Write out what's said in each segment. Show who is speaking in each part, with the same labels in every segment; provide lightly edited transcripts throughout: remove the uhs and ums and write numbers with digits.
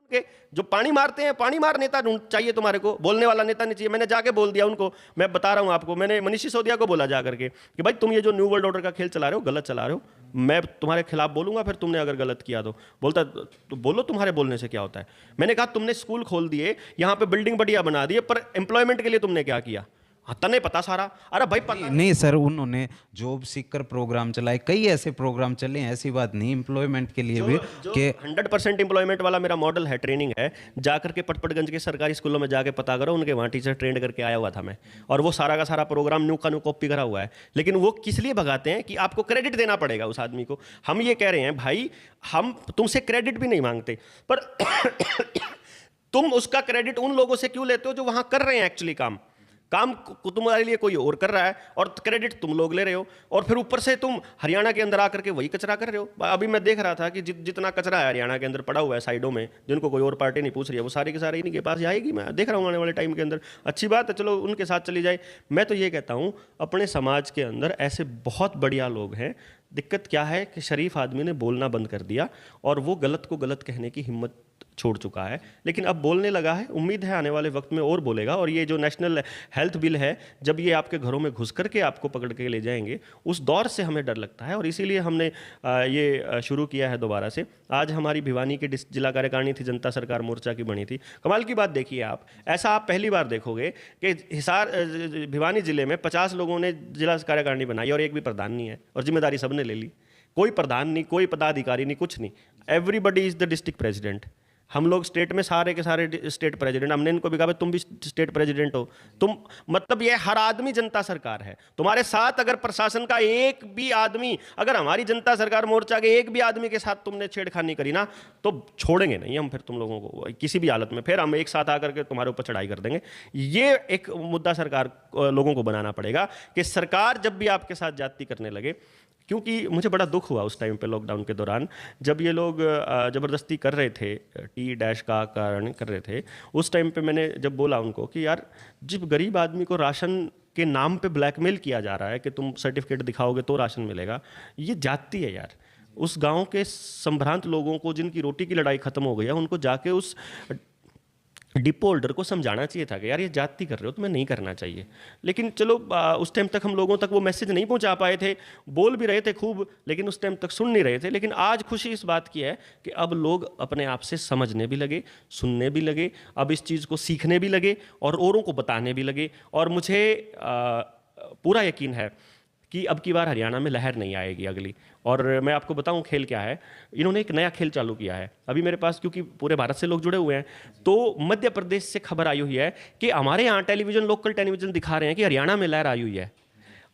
Speaker 1: के जो पानी मारते हैं, पानी मार नेता चाहिए तुम्हारे को, बोलने वाला नेता नहीं चाहिए। मैंने जाके बोल दिया उनको, मैं बता रहा हूं आपको, मैंने मनीष सिसोदिया को बोला जा करके कि भाई तुम ये जो न्यू वर्ल्ड ऑर्डर का खेल चला रहे हो, गलत चला रहे हो, मैं तुम्हारे खिलाफ बोलूंगा, फिर तुमने अगर गलत किया तो। बोलता तो बोलो, तुम्हारे बोलने से क्या होता है। मैंने कहा तुमने स्कूल खोल दिए, यहां पे बिल्डिंग बढ़िया बना दी, पर एम्प्लॉयमेंट के लिए तुमने क्या किया? हाँ, तने पता सारा। अरे भाई पता
Speaker 2: नहीं सर, उन्होंने जॉब सीकर प्रोग्राम चलाए, कई ऐसे प्रोग्राम चले हैं, ऐसी बात नहीं, एम्प्लॉयमेंट के लिए भी
Speaker 1: कि 100% एम्प्लॉयमेंट वाला मेरा मॉडल है, ट्रेनिंग है। जाकर के पटपटगंज के सरकारी स्कूलों में जाके पता करो, उनके वहाँ टीचर ट्रेंड करके आया हुआ था मैं, और वो सारा का सारा प्रोग्राम न्यू का न्यू कॉपी करा हुआ है। लेकिन वो किस लिए भगाते हैं कि आपको क्रेडिट देना पड़ेगा उस आदमी को। हम ये कह रहे हैं भाई, हम तुमसे क्रेडिट भी नहीं मांगते, पर तुम उसका क्रेडिट उन लोगों से क्यों लेते हो जो वहाँ कर रहे हैं एक्चुअली काम को तुम्हारे लिए कोई और कर रहा है, और क्रेडिट तुम लोग ले रहे हो, और फिर ऊपर से तुम हरियाणा के अंदर आकर के वही कचरा कर रहे हो। अभी मैं देख रहा था कि जितना कचरा है हरियाणा के अंदर पड़ा हुआ है साइडों में, जिनको कोई और पार्टी नहीं पूछ रही है, वो सारे के सारे इन्हीं के पास जाएगी। मैं देख रहा हूँ आने वाले टाइम के अंदर। अच्छी बात है, चलो उनके साथ चली जाए। मैं तो ये कहता हूँ, अपने समाज के अंदर ऐसे बहुत बढ़िया लोग हैं। दिक्कत क्या है कि शरीफ आदमी ने बोलना बंद कर दिया, और वो गलत को गलत कहने की हिम्मत छोड़ चुका है, लेकिन अब बोलने लगा है। उम्मीद है आने वाले वक्त में और बोलेगा। और ये जो नेशनल हेल्थ बिल है, जब ये आपके घरों में घुस करके आपको पकड़ के ले जाएंगे, उस दौर से हमें डर लगता है, और इसीलिए हमने ये शुरू किया है दोबारा से। आज हमारी भिवानी की जिला कार्यकारिणी थी, जनता सरकार मोर्चा की बनी थी। कमाल की बात देखिए आप, ऐसा आप पहली बार देखोगे कि हिसार भिवानी जिले में 50 लोगों ने जिला कार्यकारिणी बनाई और एक भी प्रधान नहीं है, और जिम्मेदारी सबने ले ली। कोई प्रधान नहीं, कोई पदाधिकारी नहीं, कुछ नहीं। Everybody is the district president. हम लोग स्टेट में सारे के सारे स्टेट प्रेसिडेंट, हमने इनको भी कहा तुम भी स्टेट प्रेसिडेंट हो तुम, मतलब ये हर आदमी जनता सरकार है तुम्हारे साथ। अगर प्रशासन का एक भी आदमी, अगर हमारी जनता सरकार मोर्चा के एक भी आदमी के साथ तुमने छेड़खानी करी ना, तो छोड़ेंगे नहीं हम फिर तुम लोगों को किसी भी हालत में। फिर हम एक साथ आकर के तुम्हारे ऊपर चढ़ाई कर देंगे। ये एक मुद्दा सरकार लोगों को बनाना पड़ेगा कि सरकार जब भी आपके साथ जाति करने लगे, क्योंकि मुझे बड़ा दुख हुआ उस टाइम पे लॉकडाउन के दौरान, जब ये लोग ज़बरदस्ती कर रहे थे, T- का कारण कर रहे थे। उस टाइम पे मैंने जब बोला उनको कि यार, जब गरीब आदमी को राशन के नाम पे ब्लैकमेल किया जा रहा है कि तुम सर्टिफिकेट दिखाओगे तो राशन मिलेगा, ये जाति है यार। उस गांव के संभ्रांत लोगों को, जिनकी रोटी की लड़ाई खत्म हो गई है, उनको जाके उस डिपो होल्डर को समझाना चाहिए था कि यार ये जाति कर रहे हो, तुम्हें नहीं करना चाहिए। लेकिन चलो उस टाइम तक हम लोगों तक वो मैसेज नहीं पहुंचा पाए थे। बोल भी रहे थे खूब, लेकिन उस टाइम तक सुन नहीं रहे थे। लेकिन आज खुशी इस बात की है कि अब लोग अपने आप से समझने भी लगे, सुनने भी लगे, अब इस चीज़ को सीखने भी लगे और औरों को बताने भी लगे। और मुझे पूरा यकीन है कि अब की बार हरियाणा में लहर नहीं आएगी अगली। और मैं आपको बताऊं खेल क्या है, इन्होंने एक नया खेल चालू किया है। अभी मेरे पास, क्योंकि पूरे भारत से लोग जुड़े हुए हैं, तो मध्य प्रदेश से खबर आई हुई है कि हमारे यहाँ टेलीविज़न, लोकल टेलीविज़न दिखा रहे हैं कि हरियाणा में लहर आई हुई है,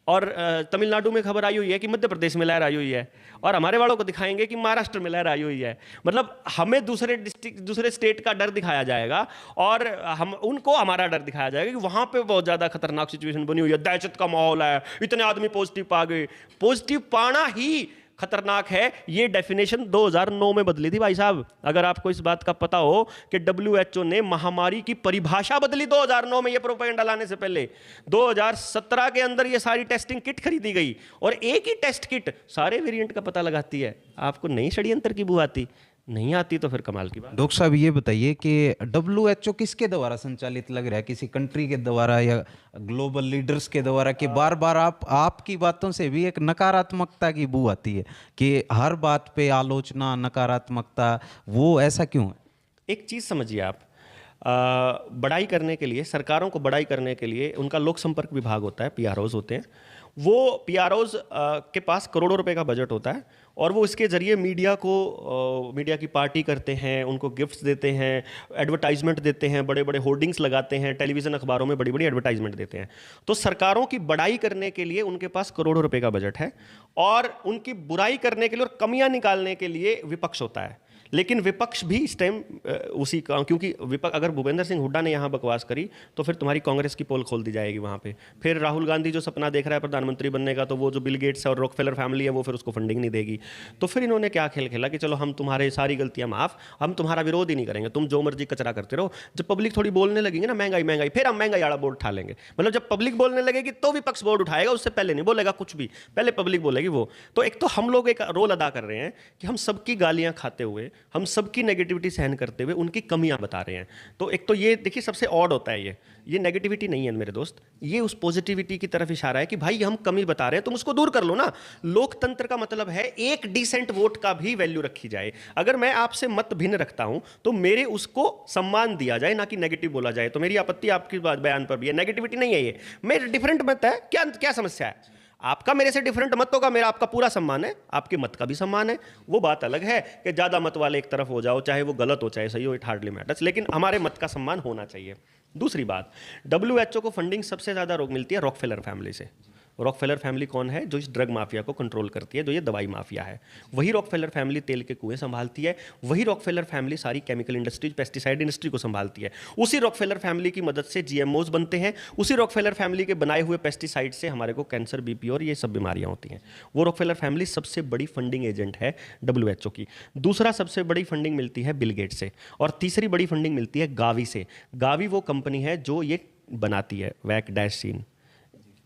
Speaker 1: और तमिलनाडु में खबर आई हुई है कि मध्य प्रदेश में लहर आई हुई है, और हमारे वालों को दिखाएंगे कि महाराष्ट्र में लहर आई हुई है। मतलब हमें दूसरे डिस्ट्रिक्ट, दूसरे स्टेट का डर दिखाया जाएगा, और हम उनको हमारा डर दिखाया जाएगा कि वहाँ पे बहुत ज़्यादा खतरनाक सिचुएशन बनी हुई है, दहशत का माहौल है, इतने आदमी पॉजिटिव पा गए। पॉजिटिव पाना ही खतरनाक है, ये डेफिनेशन 2009 में बदली थी भाई साहब। अगर आपको इस बात का पता हो कि WHO ने महामारी की परिभाषा बदली 2009 में, ये प्रोपेगेंडा लाने से पहले। 2017 के अंदर ये सारी टेस्टिंग किट खरीदी गई, और एक ही टेस्ट किट सारे वेरिएंट का पता लगाती है। आपको नई षड्यंत्र की बू आती नहीं आती तो फिर कमाल की बात।
Speaker 2: डॉक्टर साहब ये बताइए कि WHO किसके द्वारा संचालित लग रहा है, किसी कंट्री के द्वारा या ग्लोबल लीडर्स के द्वारा, कि बार बार आपकी बातों से भी एक नकारात्मकता की बू आती है कि हर बात पे आलोचना, नकारात्मकता, वो ऐसा क्यों है?
Speaker 1: एक चीज़ समझिए आप, बड़ाई करने के लिए, सरकारों को बड़ाई करने के लिए उनका लोक संपर्क विभाग होता है, PROs होते हैं। वो PROs के पास करोड़ों रुपए का बजट होता है, और वो इसके ज़रिए मीडिया को, मीडिया की पार्टी करते हैं, उनको गिफ्ट्स देते हैं, एडवर्टाइजमेंट देते हैं, बड़े बड़े होर्डिंग्स लगाते हैं, टेलीविज़न अखबारों में बड़ी बड़ी एडवर्टाइजमेंट देते हैं। तो सरकारों की बड़ाई करने के लिए उनके पास करोड़ों रुपए का बजट है, और उनकी बुराई करने के लिए और कमियां निकालने के लिए विपक्ष होता है। लेकिन विपक्ष भी इस टाइम उसी का, क्योंकि विपक्ष, अगर भूपेंद्र सिंह हुड्डा ने यहाँ बकवास करी तो फिर तुम्हारी कांग्रेस की पोल खोल दी जाएगी वहाँ पे। फिर राहुल गांधी जो सपना देख रहा है प्रधानमंत्री बनने का, तो वो जो बिल गेट्स और रॉकफेलर फैमिली है, वो फिर उसको फंडिंग नहीं देगी। तो फिर इन्होंने क्या खेल खेला कि चलो हम तुम्हारे सारी गलतियाँ माफ़, हम तुम्हारा विरोध ही नहीं करेंगे, तुम जो मर्जी कचरा करते रहो। जब पब्लिक थोड़ी बोलने लगेंगे ना महंगाई महंगाई, फिर हम महंगाई वाला बोर्ड उठा लेंगे। मतलब जब पब्लिक बोलने लगेगी तो विपक्ष बोर्ड उठाएगा, उससे पहले नहीं बोलेगा कुछ भी, पहले पब्लिक बोलेगी वो। तो एक तो हम लोग एक रोल अदा कर रहे हैं कि हम सबकी गालियाँ खाते हुए, हम सबकी नेगेटिविटी सहन करते करते हुए उनकी कमियां बता रहे हैं। तो एक तो ये देखिए सबसे ऑड होता है, ये नेगेटिविटी नहीं है मेरे दोस्त, ये उस पॉजिटिविटी की तरफ इशारा है कि भाई हम कमी बता रहे हैं, तुम उसको दूर कर लो ना। लोकतंत्र का मतलब है एक डिसेंट वोट का भी वैल्यू रखी जाए। अगर मैं आपसे मत भिन्न रखता हूं तो मेरे उसको सम्मान दिया जाए, ना कि नेगेटिव बोला जाए। तो मेरी आपत्ति आपकी बात बयान पर भी है, नेगेटिविटी नहीं है ये, मेरे डिफरेंट मत है, क्या क्या समस्या है? आपका मेरे से डिफरेंट मत होगा, मेरा आपका पूरा सम्मान है, आपके मत का भी सम्मान है। वो बात अलग है कि ज़्यादा मत वाले एक तरफ हो जाओ, चाहे वो गलत हो चाहे सही हो, इट हार्डली मैटर्स, लेकिन हमारे मत का सम्मान होना चाहिए। दूसरी बात, WHO को फंडिंग सबसे ज़्यादा रोक मिलती है रॉकफेलर फैमिली से। रॉकफेलर फैमिली कौन है? जो इस ड्रग माफिया को कंट्रोल करती है, जो ये दवाई माफिया है। वही रॉकफेलर फैमिली तेल के कुएं संभालती है, वही रॉकफेलर फैमिली सारी केमिकल इंडस्ट्रीज, पेस्टिसाइड इंडस्ट्री को संभालती है। उसी रॉकफेलर फैमिली की मदद से GMOs बनते हैं, उसी रॉकफेलर फैमिली के बनाए हुए पेस्टिसाइड से हमारे को कैंसर, BP और ये सब बीमारियां होती हैं। वो रॉकफेलर फैमिली सबसे बड़ी फंडिंग एजेंट है WHO की। दूसरा सबसे बड़ी फंडिंग मिलती है बिल गेट्स से, और तीसरी बड़ी फंडिंग मिलती है गावी से। गावी वो कंपनी है जो ये बनाती है वैक्सीन,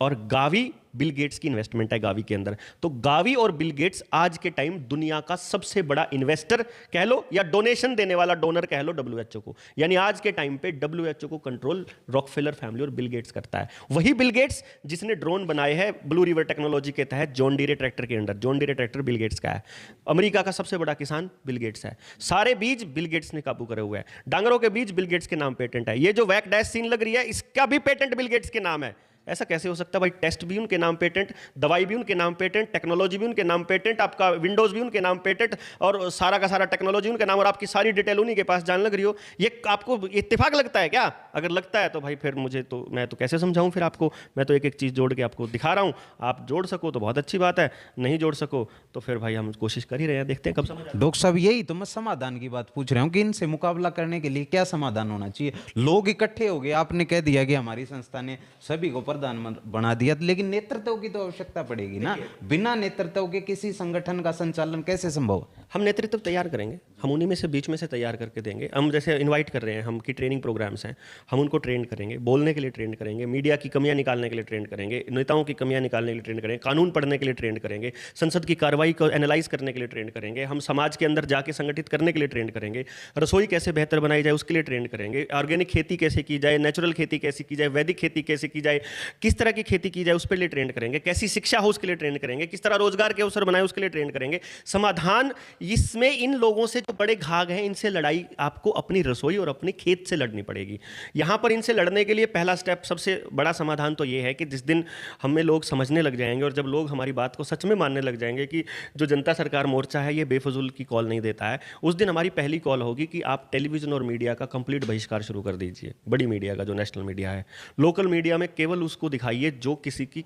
Speaker 1: और गावी बिल गेट्स की इन्वेस्टमेंट है गावी के अंदर। तो गावी और बिल गेट्स आज के टाइम दुनिया का सबसे बड़ा इन्वेस्टर कह लो या डोनेशन देने वाला डोनर कह लो WHO को। यानी आज के टाइम पे WHO को कंट्रोल रॉकफेलर फैमिली और बिल गेट्स करता है। वही बिल गेट्स जिसने ड्रोन बनाए हैं ब्लू रिवर टेक्नोलॉजी के तहत जॉन डीरे ट्रैक्टर के under. John Deere tractor Bill Gates का है। अमेरिका का सबसे बड़ा किसान बिल गेट्स है। सारे बीज बिल गेट्स ने काबू करे हुए हैं। डांगरों के बीज बिल गेट्स के नाम पेटेंट है। ये जो वैक डैश सीन लग रही है इसका भी पेटेंट बिल गेट्स के नाम है। ऐसा कैसे हो सकता है भाई? टेस्ट भी उनके नाम पेटेंट, दवाई भी उनके नाम पेटेंट, टेक्नोलॉजी भी उनके नाम पेटेंट, आपका विंडोज भी उनके नाम पेटेंट, और सारा का सारा टेक्नोलॉजी उनके नाम, और आपकी सारी डिटेल उन्हीं के पास जान लग रही हो। ये आपको इत्तेफाक लगता है क्या? अगर लगता है तो भाई फिर मुझे तो, मैं तो कैसे समझाऊं फिर आपको? मैं तो एक एक चीज़ जोड़ के आपको दिखा रहा हूं। आप जोड़ सको तो बहुत अच्छी बात है, नहीं जोड़ सको तो फिर भाई हम कोशिश कर ही रहे हैं, देखते हैं कब समझ।
Speaker 2: डॉक्टर साहब यही तो मैं समाधान की बात पूछ रहा हूँ कि इनसे मुकाबला करने के लिए क्या समाधान होना चाहिए? लोग इकट्ठे हो गए, आपने कह दिया कि हमारी संस्था ने सभी को प्रधानमंत्री बना दिया, लेकिन नेतृत्व की तो आवश्यकता पड़ेगी ना। बिना नेतृत्व के किसी संगठन का संचालन कैसे संभव?
Speaker 1: हम नेतृत्व तैयार करेंगे, हम उन्हीं में से बीच में से तैयार करके देंगे। हम जैसे इनवाइट कर रहे हैं, हम की ट्रेनिंग प्रोग्राम्स हैं, हम उनको ट्रेन करेंगे, बोलने के लिए ट्रेन करेंगे, मीडिया की कमियां निकालने के लिए ट्रेन करेंगे, नेताओं की कमियां निकालने के लिए ट्रेन करेंगे, कानून पढ़ने के लिए ट्रेन करेंगे, संसद की कार्रवाई को एनालाइज करने के लिए ट्रेन करेंगे, हम समाज के अंदर जाके संगठित करने के लिए ट्रेन करेंगे, रसोई कैसे बेहतर बनाई जाए उसके लिए ट्रेन करेंगे, ऑर्गेनिक खेती कैसे की जाए, नेचुरल खेती कैसे की जाए, वैदिक खेती कैसे की जाए, किस तरह की खेती की जाए उस पर लिए ट्रेन करेंगे, कैसी शिक्षा हो उसके लिए ट्रेन करेंगे, किस तरह रोजगार के अवसर बनाए उसके लिए ट्रेन करेंगे। समाधान इसमें इन लोगों से जो बड़े घाघ हैं इनसे लड़ाई आपको अपनी रसोई और अपने खेत से लड़नी पड़ेगी। यहां पर इनसे लड़ने के लिए पहला स्टेप, सबसे बड़ा समाधान तो ये है कि जिस दिन हमें लोग समझने लग जाएंगे और जब लोग हमारी बात को सच में मानने लग जाएंगे कि जो जनता सरकार मोर्चा है ये बेफजूल की कॉल नहीं देता है, उस दिन हमारी पहली कॉल होगी कि आप टेलीविजन और मीडिया का कंप्लीट बहिष्कार शुरू कर दीजिए। बड़ी मीडिया का, जो नेशनल मीडिया है, लोकल मीडिया में केवल उसको दिखाइए जो किसी की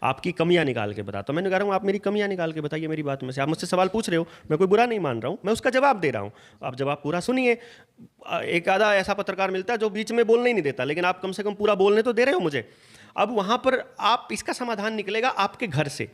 Speaker 1: आपकी कमियां निकाल के बताता हूं। मैं कह रहा हूं आप मेरी कमियां निकाल के बताइए मेरी बात में से। आप मुझसे सवाल पूछ रहे हो, मैं कोई बुरा नहीं मान रहा हूं, मैं उसका जवाब दे रहा हूं। आप जवाब पूरा सुनिए। एक आधा ऐसा पत्रकार मिलता है जो बीच में बोलने ही नहीं देता, लेकिन आप कम से कम पूरा बोलने तो दे रहे हो मुझे। अब वहां पर आप, इसका समाधान निकलेगा आपके घर से।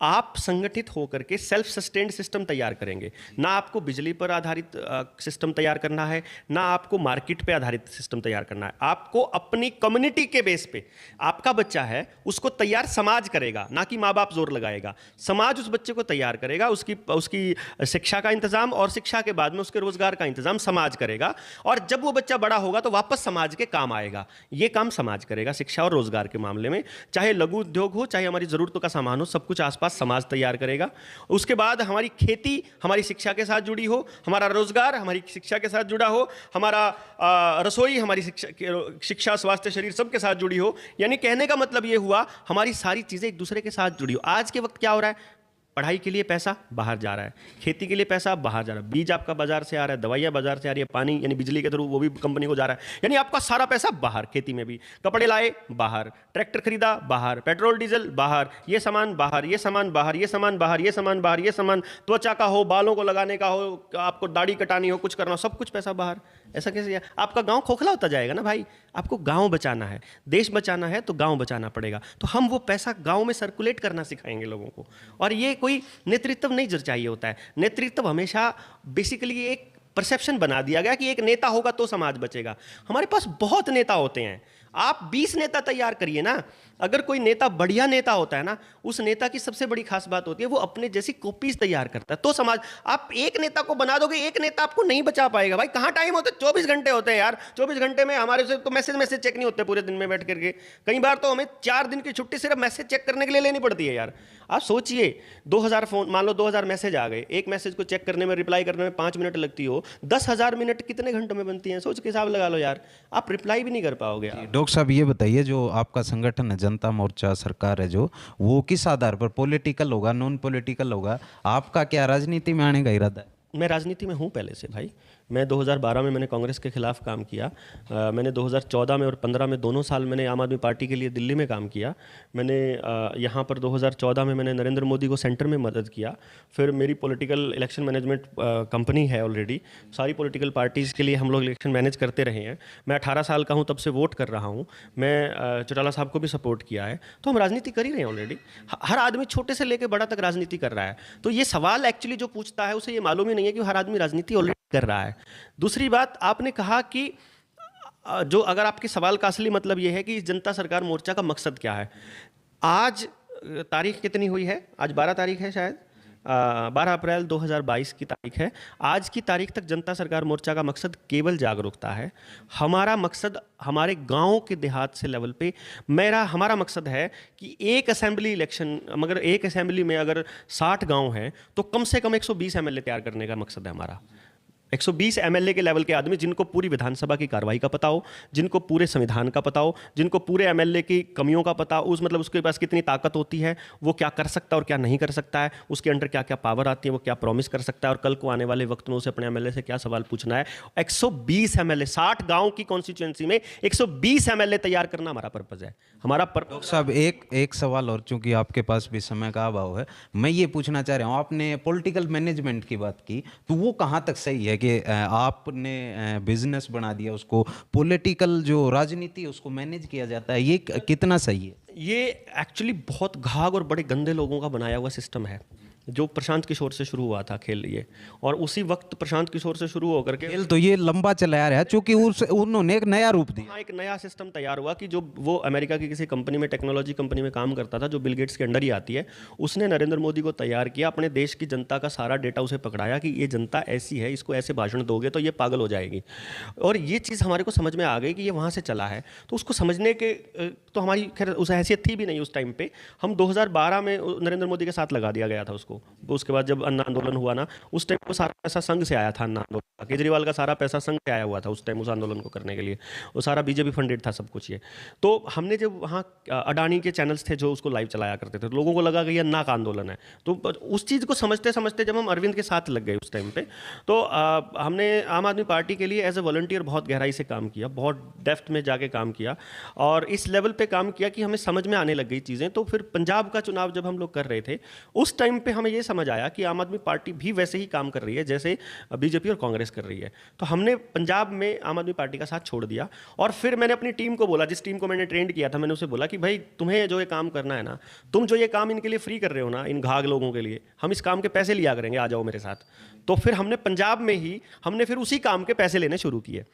Speaker 1: आप संगठित होकर के सेल्फ सस्टेन्ड सिस्टम तैयार करेंगे। ना आपको बिजली पर आधारित सिस्टम तैयार करना है, ना आपको मार्केट पे आधारित सिस्टम तैयार करना है। आपको अपनी कम्युनिटी के बेस पे, आपका बच्चा है उसको तैयार समाज करेगा, ना कि माँ बाप जोर लगाएगा। समाज उस बच्चे को तैयार करेगा, उसकी शिक्षा का इंतजाम और शिक्षा के बाद में उसके रोजगार का इंतजाम समाज करेगा। और जब वो बच्चा बड़ा होगा तो वापस समाज के काम आएगा। ये काम समाज करेगा शिक्षा और रोजगार के मामले में। चाहे लघु उद्योग हो, चाहे हमारी जरूरतों का सामान हो, सब कुछ आसपास समाज तैयार करेगा। उसके बाद हमारी खेती हमारी शिक्षा के साथ जुड़ी हो, हमारा रोजगार हमारी शिक्षा के साथ जुड़ा हो, हमारा रसोई हमारी शिक्षा स्वास्थ्य शरीर सबके साथ जुड़ी हो। यानी कहने का मतलब ये हुआ हमारी सारी चीजें एक दूसरे के साथ जुड़ी हो। आज के वक्त क्या हो रहा है? पढ़ाई के लिए पैसा बाहर जा रहा है, खेती के लिए पैसा बाहर जा रहा है, बीज आपका बाजार से आ रहा है, दवाइयाँ बाजार से आ रही है, पानी यानी बिजली के थ्रू वो भी कंपनी को जा रहा है। यानी आपका सारा पैसा बाहर, खेती में भी, कपड़े लाए बाहर, ट्रैक्टर खरीदा बाहर, पेट्रोल डीजल बाहर, ये सामान बाहर, ये सामान बाहर, ये सामान बाहर, ये सामान बाहर, ये सामान त्वचा का हो, बालों को लगाने का हो, आपको दाढ़ी कटानी हो, कुछ करना हो, सब कुछ पैसा बाहर। ऐसा कैसे? आपका गांव खोखला होता जाएगा ना भाई। आपको गांव बचाना है, देश बचाना है तो गांव बचाना पड़ेगा। तो हम वो पैसा गांव में सर्कुलेट करना सिखाएंगे लोगों को। और ये कोई नेतृत्व नहीं चाहिए होता है। नेतृत्व हमेशा बेसिकली एक परसेप्शन बना दिया गया कि एक नेता होगा तो समाज बचेगा। हमारे पास बहुत नेता होते हैं। आप 20 नेता तैयार करिए ना। अगर कोई नेता बढ़िया नेता होता है ना, उस नेता की सबसे बड़ी खास बात होती है वो अपने जैसी कॉपीज तैयार करता है। तो समाज, आप एक नेता को बना दोगे, एक नेता आपको नहीं बचा पाएगा भाई। कहाँ टाइम होता है, 24 घंटे होते हैं यार। 24 घंटे में हमारे से तो मैसेज चेक नहीं होते पूरे दिन में बैठ करके। कई बार तो हमें 4 दिन की छुट्टी सिर्फ मैसेज चेक करने के लिए लेनी पड़ती है यार। आप सोचिए, 2000 फोन, मान लो 2000 मैसेज आ गए, एक मैसेज को चेक करने में, रिप्लाई करने में 5 मिनट लगती हो, 10,000 मिनट कितने घंटों में बनती हैं? सोच के हिसाब लगा लो यार, आप रिप्लाई भी नहीं कर पाओगे।
Speaker 2: डॉक्टर साहब ये बताइए, जो आपका संगठन है जनता मोर्चा सरकार है जो, वो किस आधार पर, पॉलिटिकल होगा, नॉन पॉलिटिकल होगा? आपका क्या राजनीति में आने का इरादा है?
Speaker 1: मैं राजनीति में हूँ पहले से भाई। मैं 2012 में मैंने कांग्रेस के खिलाफ काम किया। मैंने 2014 में और 15 में दोनों साल मैंने आम आदमी पार्टी के लिए दिल्ली में काम किया। मैंने यहाँ पर 2014 में मैंने नरेंद्र मोदी को सेंटर में मदद किया। फिर मेरी पॉलिटिकल इलेक्शन मैनेजमेंट कंपनी है ऑलरेडी। सारी पॉलिटिकल पार्टीज़ के लिए हम लोग इलेक्शन मैनेज करते रहे हैं। मैं 18 साल का हूँ, तब से वोट कर रहा हूँ। मैं चौटाला साहब को भी सपोर्ट किया है। तो हम राजनीति कर ही रहे हैं ऑलरेडी। हर आदमी छोटे से लेकर बड़ा तक राजनीति कर रहा है। तो ये सवाल एक्चुअली जो पूछता है उसे ये मालूम ही नहीं है कि हर आदमी राजनीति ऑलरेडी कर रहा है। दूसरी बात, आपने कहा कि जो, अगर आपके सवाल का असली मतलब ये है कि जनता सरकार मोर्चा का मकसद क्या है। आज तारीख कितनी हुई है? आज 12 तारीख है शायद, 12 अप्रैल 2022 की तारीख है। आज की तारीख तक जनता सरकार मोर्चा का मकसद केवल जागरूकता है। हमारा मकसद हमारे गाँव के देहात से लेवल पे, हमारा मकसद है कि एक असेंबली इलेक्शन, मगर एक असेंबली में अगर 60 गांव हैं तो कम से कम 120 एमएलए तैयार करने का मकसद है हमारा। 120 एमएलए के लेवल के आदमी, जिनको पूरी विधानसभा की कार्रवाई का पता हो, जिनको पूरे संविधान का पता हो, जिनको पूरे एमएलए की कमियों का पता हो, मतलब उसके पास कितनी ताकत होती है, वो क्या कर सकता है और क्या नहीं कर सकता है, उसके अंडर क्या क्या पावर आती है, वो क्या प्रॉमिस कर सकता है और कल को आने वाले वक्त में उसे अपने एमएलए से क्या सवाल पूछना है। 120 एमएलए, 60 गाँव की कॉन्स्टिट्यूएंसी में 120 एमएलए तैयार करना हमारा पर्पज है। हमारा
Speaker 2: डॉक्टर साहब एक सवाल और, चूंकि आपके पास भी समय का अभाव है, मैं ये पूछना चाह रहा हूँ, आपने पॉलिटिकल मैनेजमेंट की बात की, तो वो कहाँ तक सही है कि आपने बिजनेस बना दिया उसको, पॉलिटिकल जो राजनीति है उसको मैनेज किया जाता है, ये कितना सही है?
Speaker 1: ये एक्चुअली बहुत घाघ और बड़े गंदे लोगों का बनाया हुआ सिस्टम है, जो प्रशांत किशोर से शुरू हुआ था खेल ये, और उसी वक्त प्रशांत किशोर से शुरू होकर के
Speaker 2: खेल तो ये लंबा चला आ रहा है, क्योंकि उन्होंने एक नया रूप दिया।
Speaker 1: हाँ, एक नया सिस्टम तैयार हुआ कि जो वो अमेरिका की किसी कंपनी में, टेक्नोलॉजी कंपनी में काम करता था, जो बिल गेट्स के अंडर ही आती है, उसने नरेंद्र मोदी को तैयार किया, अपने देश की जनता का सारा डेटा उसे पकड़ाया कि ये जनता ऐसी है, इसको ऐसे भाषण दोगे तो ये पागल हो जाएगी। और ये चीज़ हमारे को समझ में आ गई कि ये वहाँ से चला है। तो उसको समझने के तो हमारी खैर उस हैसियत थी भी नहीं उस टाइम पे। हम 2012 में नरेंद्र मोदी के साथ लगा दिया गया था उसको। उसके बाद जब अन्ना आंदोलन हुआ ना, उस टाइम वो सारा पैसा संघ से आया था। अन्ना आंदोलन का, केजरीवाल का सारा पैसा संघ से आया हुआ था उस टाइम उस आंदोलन को करने के लिए। वो सारा बीजेपी फंडेड था सब कुछ ये। तो हमने जब वहाँ अडानी के चैनल्स थे जो उसको लाइव चलाया करते थे, तो लोगों को लगा कि ये अन्ना का आंदोलन है। तो उस चीज़ को समझते समझते जब हम अरविंद के साथ लग गए उस टाइम पे, तो हमने आम आदमी पार्टी के लिए एज ए वॉलंटियर बहुत गहराई से काम किया, बहुत डेप्थ में जाके काम किया, और इस लेवल पे काम किया कि हमें समझ में आने लग गई चीज़ें। तो फिर पंजाब का चुनाव जब हम लोग कर रहे थे, उस टाइम पे हमें ये समझ आया कि आम आदमी पार्टी भी वैसे ही काम कर रही है जैसे बीजेपी और कांग्रेस कर रही है। तो हमने पंजाब में आम आदमी पार्टी का साथ छोड़ दिया, और फिर मैंने अपनी टीम को बोला, जिस टीम को मैंने ट्रेंड किया था, मैंने उसे बोला कि भाई तुम्हें जो ये काम करना है ना, तुम जो ये काम इनके लिए फ्री कर रहे हो ना, इन घाघ लोगों के लिए, हम इस काम के पैसे लिया करेंगे, आ जाओ मेरे साथ। तो फिर हमने पंजाब में ही हमने फिर उसी काम के पैसे लेने शुरू किए।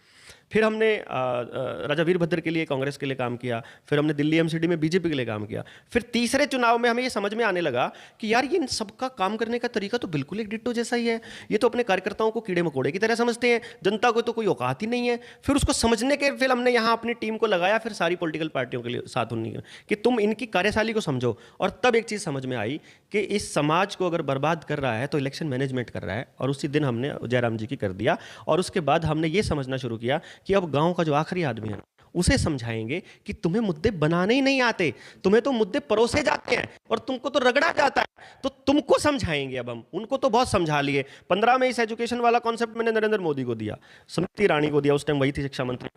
Speaker 1: फिर हमने राजा वीरभद्र के लिए, कांग्रेस के लिए काम किया। फिर हमने दिल्ली एमसीडी में बीजेपी के लिए काम किया। फिर तीसरे चुनाव में हमें ये समझ में आने लगा कि यार ये इन सबका काम करने का तरीका तो बिल्कुल एक डिट्टो जैसा ही है। ये तो अपने कार्यकर्ताओं को कीड़े मकोड़े की तरह समझते हैं, जनता को तो कोई औकात ही नहीं है। फिर उसको समझने के फिर हमने यहाँ अपनी टीम को लगाया, फिर सारी पॉलिटिकल पार्टियों के लिए साथ उन्हीं कि तुम इनकी कार्यशैली को समझो। और तब एक चीज़ समझ में आई कि इस समाज को अगर बर्बाद कर रहा है तो इलेक्शन मैनेजमेंट कर रहा है, और उसी दिन हमने जयराम जी की कर दिया। और उसके बाद हमने ये समझना शुरू किया कि अब गाँव का जो आखिरी आदमी है उसे समझाएंगे कि तुम्हें मुद्दे बनाने ही नहीं आते, तुम्हें तो मुद्दे परोसे जाते हैं और तुमको तो रगड़ा जाता है, तो तुमको समझाएंगे। अब हम उनको तो बहुत समझा लिए। 15 में इस एजुकेशन वाला कॉन्सेप्ट मैंने नरेंद्र मोदी को दिया, स्मृति ईरानी को दिया, उस टाइम वही थी शिक्षा मंत्री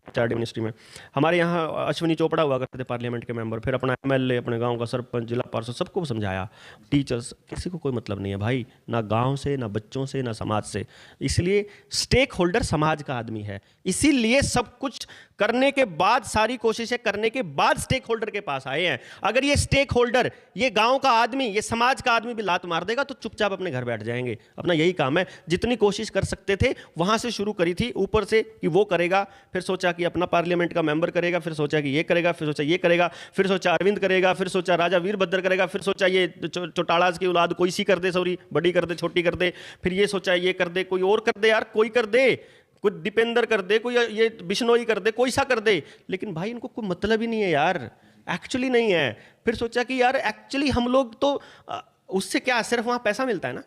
Speaker 1: चार्ट मिनिस्ट्री में। हमारे यहाँ अश्विनी चोपड़ा हुआ करते थे पार्लियामेंट के मेंबर, फिर अपना एमएलए, अपने गांव का सरपंच, जिला पार्षद, सबको समझाया। टीचर्स, किसी को कोई मतलब नहीं है भाई, ना गांव से, ना बच्चों से, ना समाज से। इसलिए स्टेक होल्डर समाज का आदमी है, इसीलिए सब कुछ करने के बाद, सारी कोशिशें करने के बाद स्टेक होल्डर के पास आए हैं। अगर ये स्टेक होल्डर, ये गांव का आदमी, ये समाज का आदमी भी लात मार देगा तो चुपचाप अपने घर बैठ जाएंगे। अपना यही काम है। जितनी कोशिश कर सकते थे वहां से शुरू करी थी, ऊपर से कि वो करेगा, फिर सोचा सोचा कि अपना पार्लियामेंट का मेंबर करेगा, फिर सोचा कि ये करेगा, फिर सोचा ये करेगा, फिर सोचा अरविंद करेगा, फिर सोचा राजा वीरभद्र करेगा, फिर सोचा ये चौटालाज की औलाद कोई सी कर दे, सॉरी बड़ी कर दे, छोटी कर दे, फिर ये सोचा ये कर दे, कोई और कर दे यार, कोई कर दे, कोई दीपेंद्र कर दे, कोई ये बिश्नोई कर दे, कोई सा कर दे, लेकिन भाई इनको कोई मतलब ही नहीं है यार, एक्चुअली नहीं है। फिर सोचा कि यार एक्चुअली हम लोग तो उससे क्या, सिर्फ वहाँ पैसा मिलता है ना,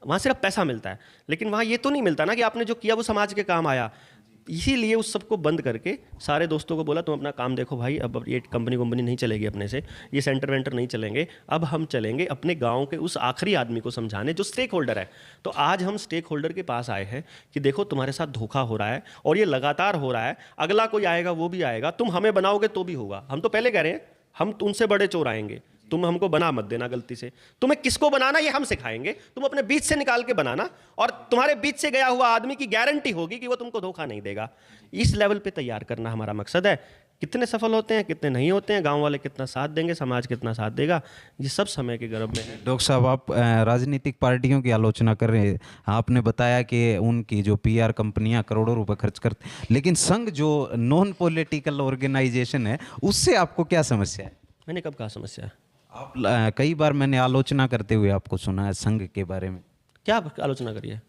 Speaker 1: वहाँ सिर्फ पैसा मिलता है, लेकिन वहाँ ये तो नहीं मिलता ना कि आपने जो किया वो समाज के काम आया। इसीलिए उस सबको बंद करके सारे दोस्तों को बोला तुम अपना काम देखो भाई, अब ये कंपनी नहीं चलेगी अपने से, ये सेंटर वेंटर नहीं चलेंगे, अब हम चलेंगे अपने गांव के उस आखिरी आदमी को समझाने जो स्टेक होल्डर है। तो आज हम स्टेक होल्डर के पास आए हैं कि देखो तुम्हारे साथ धोखा हो रहा है और ये लगातार हो रहा है, अगला कोई आएगा वो भी आएगा, तुम हमें बनाओगे तो भी होगा। हम तो पहले कह रहे हैं हम उनसे बड़े चोर आएंगे, तुम हमको बना मत देना गलती से, तुम्हें किसको बनाना ये हम सिखाएंगे, तुम अपने बीच से निकाल के बनाना, और तुम्हारे बीच से गया हुआ आदमी की गारंटी होगी कि वो तुमको धोखा नहीं देगा। इस लेवल पे तैयार करना हमारा मकसद है। कितने सफल होते हैं, कितने नहीं होते हैं, गांव वाले कितना साथ देंगे, समाज कितना साथ देगा, ये सब समय के गर्भ में है।
Speaker 2: डॉक्टर साहब, आप राजनीतिक पार्टियों की आलोचना कर रहे हैं, आपने बताया कि उनकी जो पीआर कंपनियां करोड़ों रुपए खर्च करती, लेकिन संघ जो नॉन पॉलिटिकल ऑर्गेनाइजेशन है उससे आपको क्या समस्या है?
Speaker 1: मैंने कब कहा समस्या है?
Speaker 2: आप कई बार मैंने आलोचना करते हुए आपको सुना है संघ के बारे में।
Speaker 1: क्या आलोचना करिए?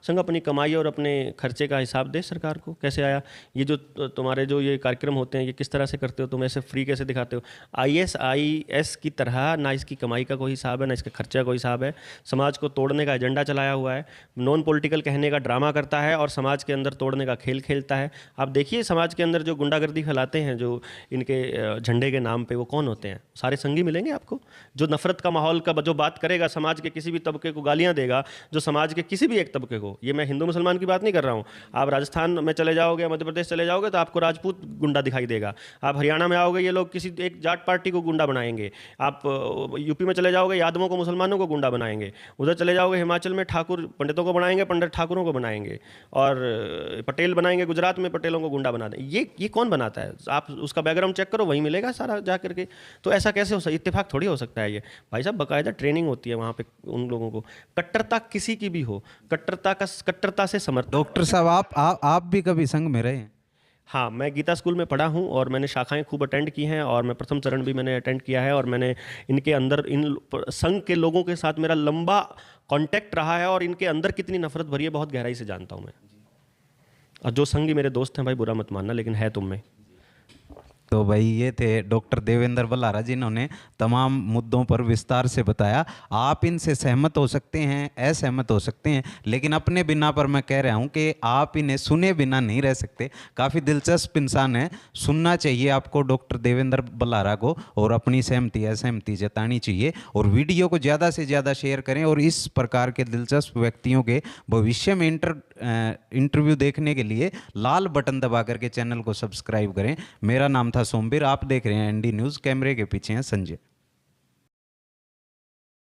Speaker 1: संघ अपनी कमाई और अपने खर्चे का हिसाब दे सरकार को, कैसे आया ये जो तुम्हारे जो ये कार्यक्रम होते हैं ये किस तरह से करते हो तुम, ऐसे फ्री कैसे दिखाते हो? ISIS की तरह ना इसकी कमाई का कोई हिसाब है ना इसके खर्चे का कोई हिसाब है, समाज को तोड़ने का एजेंडा चलाया हुआ है, नॉन पॉलिटिकल कहने का ड्रामा करता है और समाज के अंदर तोड़ने का खेल खेलता है। आप देखिए समाज के अंदर जो गुंडागर्दी फैलाते हैं जो इनके झंडे के नाम पर, वो कौन होते हैं? सारे संगी मिलेंगे आपको। जो नफरत का माहौल का जो बात करेगा, समाज के किसी भी तबके को गालियाँ देगा, जो समाज के किसी भी एक तबके को, ये मैं हिंदू मुसलमान की बात नहीं कर रहा हूँ, आप राजस्थान में चले जाओगे, मध्य प्रदेश चले जाओगे तो आपको राजपूत गुंडा दिखाई देगा। आप हरियाणा में आओगे ये लोग किसी एक जाट पार्टी को गुंडा बनाएंगे। आप यूपी में चले जाओगे यादवों को, मुसलमानों को गुंडा बनाएंगे। उधर चले जाओगे हिमाचल में ठाकुर पंडितों को बनाएंगे, पंडित ठाकुरों को बनाएंगे, और पटेल बनाएंगे, गुजरात में पटेलों को गुंडा बना दें। ये कौन बनाता है? आप उसका बैकग्राउंड चेक करो, वहीं मिलेगा सारा जा करके। तो ऐसा कैसे हो सकता, इत्तेफाक थोड़ी हो सकता है ये भाई साहब। बाकायदा ट्रेनिंग होती है वहाँ पे उन लोगों को, कट्टरता किसी की भी हो, कट्टरता से समर्थन।
Speaker 2: डॉक्टर साहब, आप भी कभी संघ में रहे हैं?
Speaker 1: हाँ, मैं गीता स्कूल में पढ़ा हूँ और मैंने शाखाएं खूब अटेंड की हैं, और मैं प्रथम चरण भी मैंने अटेंड किया है, और मैंने इनके अंदर इन संघ के लोगों के साथ मेरा लंबा कांटेक्ट रहा है, और इनके अंदर कितनी नफरत भरी है बहुत गहराई से जानता हूँ मैं। और जो संघी मेरे दोस्त हैं भाई, बुरा मत मानना, लेकिन है तुम में।
Speaker 2: तो भाई ये थे डॉक्टर देवेंद्र बल्लारा, जिन्होंने तमाम मुद्दों पर विस्तार से बताया। आप इनसे सहमत हो सकते हैं, असहमत हो सकते हैं, लेकिन अपने बिना पर मैं कह रहा हूं कि आप इन्हें सुने बिना नहीं रह सकते। काफ़ी दिलचस्प इंसान है, सुनना चाहिए आपको डॉक्टर देवेंद्र बल्लारा को, और अपनी सहमति असहमति जतानी चाहिए, और वीडियो को ज़्यादा से ज़्यादा शेयर करें, और इस प्रकार के दिलचस्प व्यक्तियों के भविष्य में इंटरव्यू देखने के लिए लाल बटन दबा करके चैनल को सब्सक्राइब करें। मेरा नाम था सोमवीर, आप देख रहे हैं ND न्यूज़, कैमरे के पीछे हैं संजय।